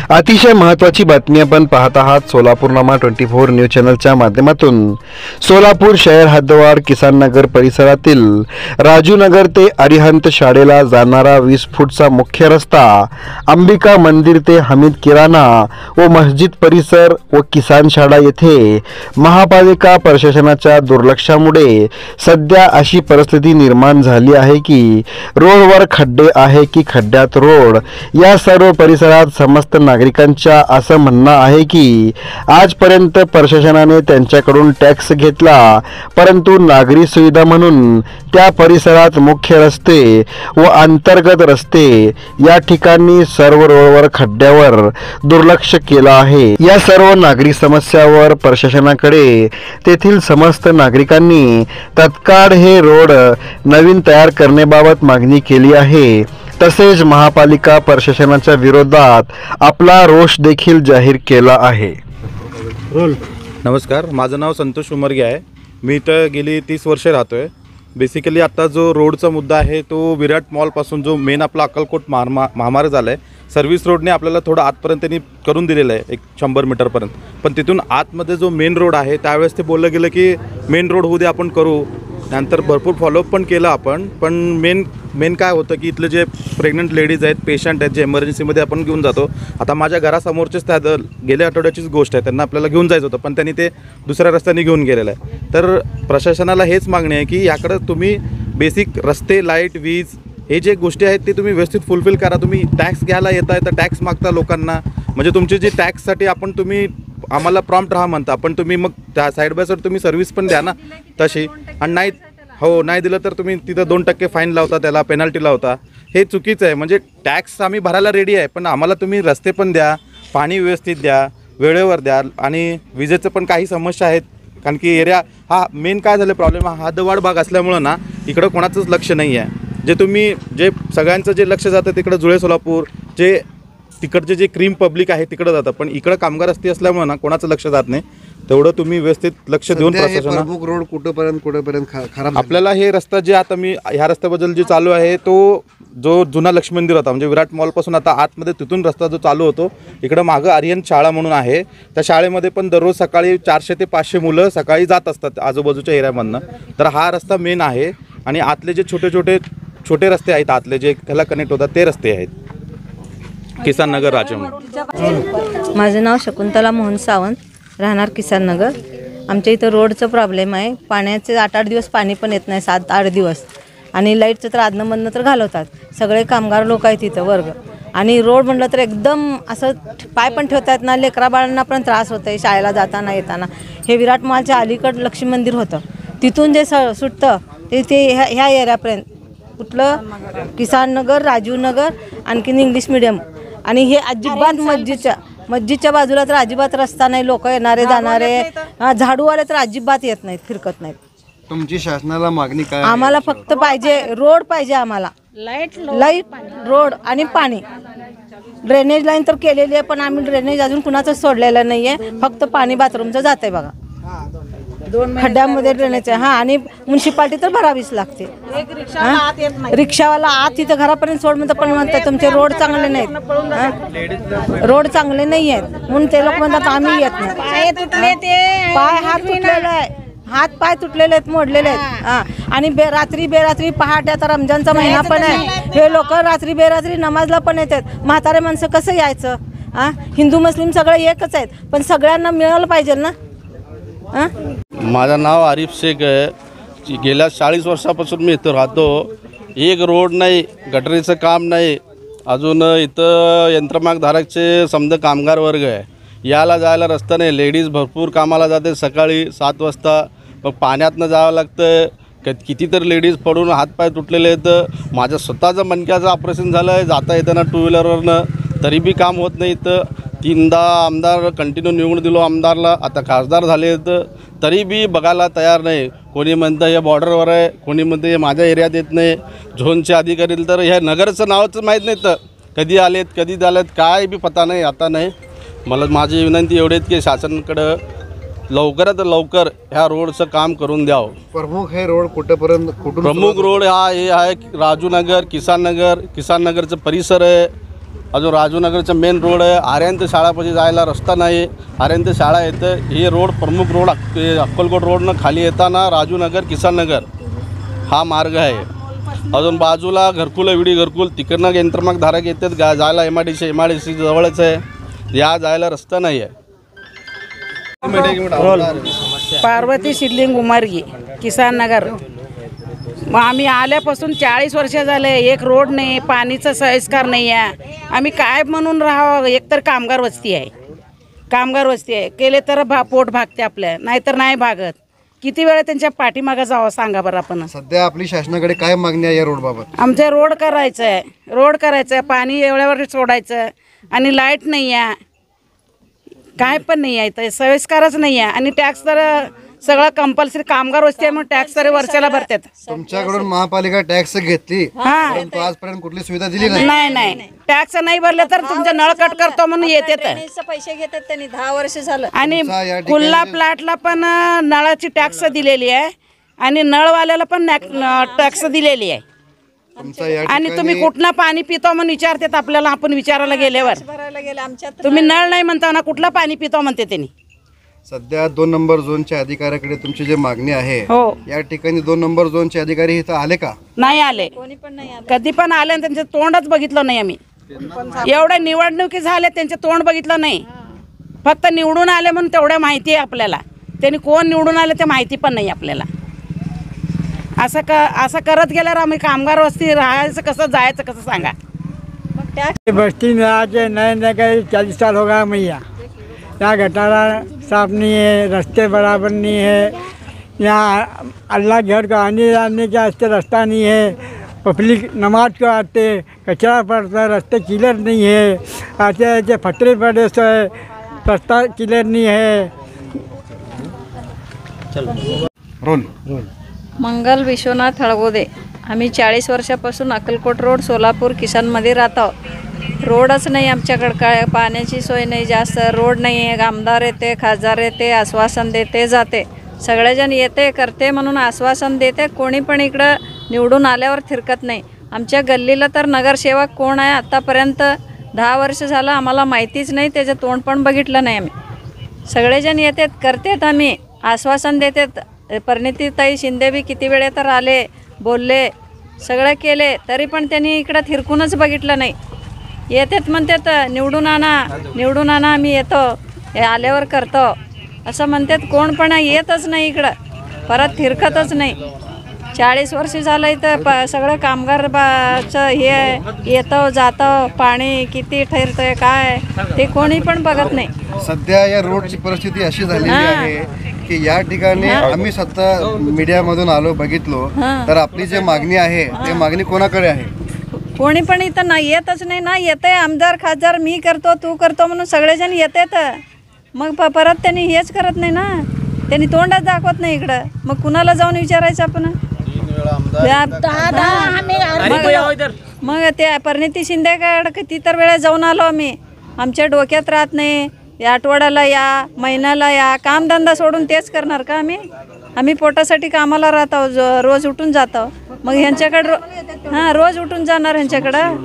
अतिशय महत्त्वाची बातमी आपण पाहत आहात सोलापूरनामा 24 न्यूज चॅनलच्या माध्यमातून। सोलापूर शहर हद्दवाढ किसान नगर परिसरातील राजू नगर ते अरिहंत शाळेला जाणारा 20 फूटचा मुख्य रस्ता अंबिका मंदिर ते हमीद किराणा व मस्जिद परिसर व किसान शाळा येथे महापालिका प्रशासनाच्या दुर्लक्षामुळे सध्या अशी परिस्थिती निर्माण झाली आहे की रोडवर खड्डे आहे की खड्ड्यात रोड। या सर्व परिसरात समस्त नागरिकांच्या असं म्हणणं आहे की आजपर्यंत प्रशासनाने त्यांच्याकडून टॅक्स घेतला, परंतु नागरी सुविधा म्हणून त्या परिसरात मुख्य रस्ते व अंतर्गत रस्ते या ठिकाणी सर्व रोडवर खड्ड्यावर दुर्लक्ष केलं आहे। या सर्व नागरी समस्यावर प्रशासनाकडे तेथील समस्त नागरिकांनी तत्काळ हे रोड नवीन तयार करण्याबाबत मागणी केली आहे। तसेच महापालिका प्रशासनाच्या विरोधात आपला रोष देखील जाहीर केला आहे। नमस्कार, माझं नाव संतोष उमरगे आहे। मी इथं गेली 30 वर्षे राहतोय। बेसिकली आता जो रोडचा मुद्दा आहे तो विराट मॉलपासून जो मेन आपला अक्कलकोट महामार्ग झाला आहे, सर्व्हिस रोडने आपल्याला थोडं आतपर्यंत त्यांनी करून दिलेलं आहे, एक 100 मीटरपर्यंत। पण तिथून आतमध्ये जो मेन रोड आहे त्यावेळेस ते बोललं गेलं की मेन रोड होऊ दे, आपण करू। नंतर भरपूर फॉलोअप पण केलं आपण, पण मेन काय होतं की इथले जे प्रेग्नंट लेडीज आहेत, पेशंट आहेत, जे इमर्जन्सीमध्ये आपण घेऊन जातो। आता माझ्या घरासमोरचेच त्या गेल्या आठवड्याचीच गोष्ट आहे, त्यांना आपल्याला घेऊन जायचं होतं पण त्यांनी ते दुसऱ्या रस्त्याने घेऊन गेलेलं आहे। तर प्रशासनाला हेच मागणी आहे की याकडं तुम्ही बेसिक रस्ते, लाईट, वीज हे जे गोष्टी आहेत ते तुम्ही व्यवस्थित फुलफिल करा। तुम्ही टॅक्स घ्यायला येताय तर टॅक्स मागता लोकांना, म्हणजे तुमची जी टॅक्ससाठी आपण तुम्ही आम्हाला प्रॉम्प्ट राहा म्हणता, पण तुम्ही मग त्या साईड बाय साईड तुम्ही सर्व्हिस पण द्या ना तशी। आणि नाही दिलं तर तुम्ही तिथं 2% फाईन लावता, त्याला पेनल्टी लावता। हे चुकीचं आहे। म्हणजे टॅक्स आम्ही भरायला रेडी आहे, पण आम्हाला तुम्ही रस्ते पण द्या, पाणी व्यवस्थित द्या, वेळेवर द्या, आणि विजेचं पण काही समस्या आहेत। कारण की एरिया हा मेन काय झालं प्रॉब्लेम, हा हद्दवाढ भाग असल्यामुळं ना इकडं कोणाचंच लक्ष नाही आहे। जे सगळ्यांचं जे लक्ष जातं तिकडं जुळे सोलापूर, जे तिकडचे जे क्रीम पब्लिक आहे तिकडं जातं, पण इकडं कामगार असती असल्यामुळं ना कोणाचं लक्ष जात नाही। तेवढं तुम्ही व्यवस्थित लक्ष देऊन प्रशासनाला। प्रमुख रोड कुठेपर्यंत खराब आपल्याला हे रस्ता जे आता मी ह्या रस्त्याबद्दल जे चालू आहे तो जो जुना लक्ष्मी मंदिर होता, म्हणजे विराट मॉलपासून आता आतमध्ये तिथून रस्ता जो चालू होतो, इकडं मागं अरिहंत शाळा म्हणून आहे, त्या शाळेमध्ये पण दररोज सकाळी 400 ते 500 मुलं सकाळी जात असतात आजूबाजूच्या एरियामधनं। तर हा रस्ता मेन आहे, आणि आतले जे छोटे रस्ते आहेत आतले जे त्याला कनेक्ट होतात ते रस्ते आहेत किसान नगर राजम। माझं नाव शकुंतला मोहन सावंत, राहणार किसान नगर। आमच्या इथं रोडचं प्रॉब्लेम आहे, पाण्याचे 8-8 दिवस पाणी पण येत नाही, 7-8 दिवस, आणि लाईटचं तर आदनमधनं तर घालवतात। सगळे कामगार लोक आहेत इथं वर्ग, आणि रोड म्हटलं तर एकदम असं पाय पण ठेवतात ना, लेकरा बाळांना पण त्रास होतं आहे शाळेला जाताना येताना। हे विराट मॉलच्या अलीकडं लक्ष्मी मंदिर होतं, तिथून जे सुटतं ते ह्या एरियापर्यंत कुठलं किसान नगर, राजीव नगर, आणखीन इंग्लिश मिडियम, आणि हे अजिबात मस्जिदच्या बाजूला तर अजिबात रस्ता नाही। लोक येणारे जाणारे, झाडूवाले तर अजिबात येत नाहीत, फिरकत नाहीत। तुमची शासनाला मागणी काय? आम्हाला फक्त पाहिजे रोड पाहिजे, आम्हाला लाईट रोड आणि पाणी। ड्रेनेज लाईन तर केलेली आहे, पण आम्ही ड्रेनेज अजून कुणाचंच सोडलेलं नाही आहे, फक्त पाणी बाथरूमचं जात आहे बघा, खड्ड्यामध्ये ड्रेनेज आहे। आणि म्युन्सिपाल्टी तर भरावीच लागते। रिक्षावाला आत तिथं घरापर्यंत सोड म्हणतात, पण म्हणतात तुमचे रोड चांगले नाहीत, रोड चांगले नाही आहेत म्हणून ते लोक म्हणतात आम्ही येत नाही। हात तुटलेले आहे, हात पाय तुटलेले आहेत, मोडलेले आहेत। आणि बेरात्री पहाटे, आता रमजानचा महिना पण आहे, हे लोक रात्री बेरात्री नमाजला पण येतात। म्हातारे माणसं कसं यायचं? हिंदू मुस्लिम सगळे एकच आहेत, पण सगळ्यांना मिळालं पाहिजे ना। माझं नाव आरिफ शेख आहे। गेल्या 40 वर्षापासून मी इथं राहतो। एक रोड नाही, गटरीचं काम नाही, अजून इथं यंत्रमागधारकचे समजा कामगार वर्ग आहे, यायला जायला रस्ता नाही। लेडीज भरपूर कामाला जाते सकाळी 7 वाजता, मग पाण्यातनं जावं लागतं। कितीतरी लेडीज पडून हातपाय तुटलेले आहेत। माझं स्वतःचं मणक्याचं ऑपरेशन झालं आहे, जाता येताना 2 व्हीलरवरनं, तरी बी काम होत नाही इथं। 3दा आमदार कंटिन्यू निवडून दिलो आमदारला, आता खासदार झाले तर तरी बी बघायला तयार नाही। कोणी म्हणतं हे बॉर्डरवर आहे, कोणी म्हणतं हे माझ्या एरियात येत नाही। झोनचे अधिकारी तर ह्या नगरचं नावच माहीत नाही, तर कधी आलेत कधी झालेत काय बी पता नाही, आता नाही। मला माझी विनंती एवढी आहे की शासनाकडं लवकरात लवकर ह्या रोडचं काम करून द्यावं। प्रमुख हे रोड कुठून प्रमुख रोड हा हे आहे राजू नगर, किसान नगरचं परिसर आहे, अजून राजूनगरचं मेन रोड आहे, आर्यंत शाळापाशी जायला रस्ता नाही, आर्यंत शाळा येतं, हे रोड प्रमुख रोड अक्कलकोट रोडनं खाली येताना राजूनगर किसाननगर हा मार्ग आहे. अजून बाजूला घरकुल विडी घरकुल तिकडनं यंत्रमाग धारक येतात जायला MIDC जवळच आहे, या जायला रस्ता नाही आहे. पार्वती सिद्धलिंग उमरगी किसान नगर. मग आम्ही आल्यापासून 40 वर्ष झाले, एक रोड नाही, पाणीचं सोयीस्कर नाही आहे. आम्ही काय म्हणून राहावं? एकतर कामगार वस्ती आहे, केले तर पोट भागते आपल्या, नाहीतर नाही भागत. किती वेळा त्यांच्या पाठीमागं जावं सांगा बरं आपण. सध्या आपली शासनाकडे काय मागणी आहे या रोडबाबत? आमचे रोड करायचं आहे, पाणी एवढ्यावर सोडायचं, आणि लाईट नाही आहे, काय पण नाही आहे, तर सोयीस्करच नाही आहे. आणि टॅक्स तर सगळं कंपल्सरी कामगार वस्ती आहे म्हणून टॅक्स तरी वर्षाला भरतात. तुमच्याकडून महापालिका टॅक्स घेतली, परंतु आजपर्यंत कुठली सुविधा दिली नाही. नाही टॅक्स नाही भरले तर तुमचं नळ कट करतो म्हणून येतात. पैसे घेतात त्यांनी 10 वर्ष झालं. आणि कुल्ला प्लॅटला पण नळाची टॅक्स दिलेली आहे, आणि नळवाल्याला पण टॅक्स दिलेली आहे. आणि तुम्ही कुठलं पाणी पितो म्हणून विचारतात आपल्याला. आपण विचारायला गेल्यावर तुम्ही नळ नाही म्हणता ना, कुठलं पाणी पितो म्हणते त्यांनी. सध्या 2 नंबर झोनच्या अधिकाऱ्याकडे तुमची जी मागणी आहे, हो, या ठिकाणी 2 नंबर झोनचे अधिकारी इथं आले का? नाही आले, कधी पण आले आणि त्यांचं तोंडच बघितलं नाही आम्ही. एवढ्या निवडणुकी झाल्या त्यांचे तोंड बघितलं नाही. फक्त निवडून आले म्हणून तेवढ्या माहिती आहे आपल्याला. त्यांनी कोण निवडून आले ते माहिती पण नाही आपल्याला. असं करत गेल्यावर आम्ही कामगार वस्ती राहायचं कसं, जायचं कसं सांगा. बस्ती में आज नए गए 40 साल हो गया मैया. यहाँ गटारा साफ नहीं है, रास्ते बराबर नहीं है, यहाँ अल्लाह घर को आने जाने का रास्ता नहीं है. पब्लिक नमाज को आते कचरा पड़ता है, रास्ते क्लियर नहीं है, आते फटरे पड़े सो है, रास्ता क्लियर नहीं है. रोल मंगल विश्वनाथ हळगोदे. आम्ही 40 वर्षापासून अक्कलकोट रोड सोलापूर किसानमध्ये राहतो. रोडच नाही आमच्याकडं, काय पाण्याची सोय नाही, जास्त रोड नाही आहे. आमदार येते, खासदार येते, आश्वासन देते जाते, सगळेजण येते करते म्हणून आश्वासन देते. कोणी पण इकडं निवडून आल्यावर थिरकत नाही. आमच्या गल्लीला तर नगरसेवक कोण आहे आत्तापर्यंत 10 वर्ष झालं आम्हाला माहितीच नाही, त्याचं तोंड पण बघितलं नाही आम्ही. सगळेजण येतात करतात, आम्ही आश्वासन देतात. परिणितीताई शिंदे बी किती वेळे तर आले, बोलले, सगळं केले, तरी पण त्यांनी इकडं थिरकूनच बघितलं नाही. येतात म्हणतात निवडून आणा, आम्ही येतो, हे आल्यावर करतो असं म्हणतात. कोण पण येतच नाही इकडं, परत थिरकतच नाही. 40 वर्ष झालं इथं सगळं कामगारचं हे येतं जातं, पाणी किती ठरतंय काय ते कोणी पण बघत नाही. सध्या या रोडची परिस्थिती अशी झालेली आहे की या ठिकाणी आम्ही स्वतः मीडियामधून आलो, बघितलो, तर आपली जी मागणी आहे ते मागणी कोणाकडे आहे? कोणी पण इथं नाही येतच नाही ना. येते आमदार खासदार, मी करतो तू करतो म्हणून सगळेजण येतात, मग परत त्यांनी हेच करत नाही ना, त्यांनी तोंडच दाखवत नाही इकडं. मग कुणाला जाऊन विचारायचं आपण? मग त्या परिणिती शिंदेकडे किती तर वेळा जाऊन आलो आम्ही. आमच्या डोक्यात राहत नाही, या आठवड्याला या, महिन्याला या, कामधंदा सोडून तेच करणार का आम्ही? आम्ही पोटासाठी कामाला राहतो, रोज उठून जातो. मग ह्यांच्याकडं रोज उठून जाणार ह्यांच्याकडं.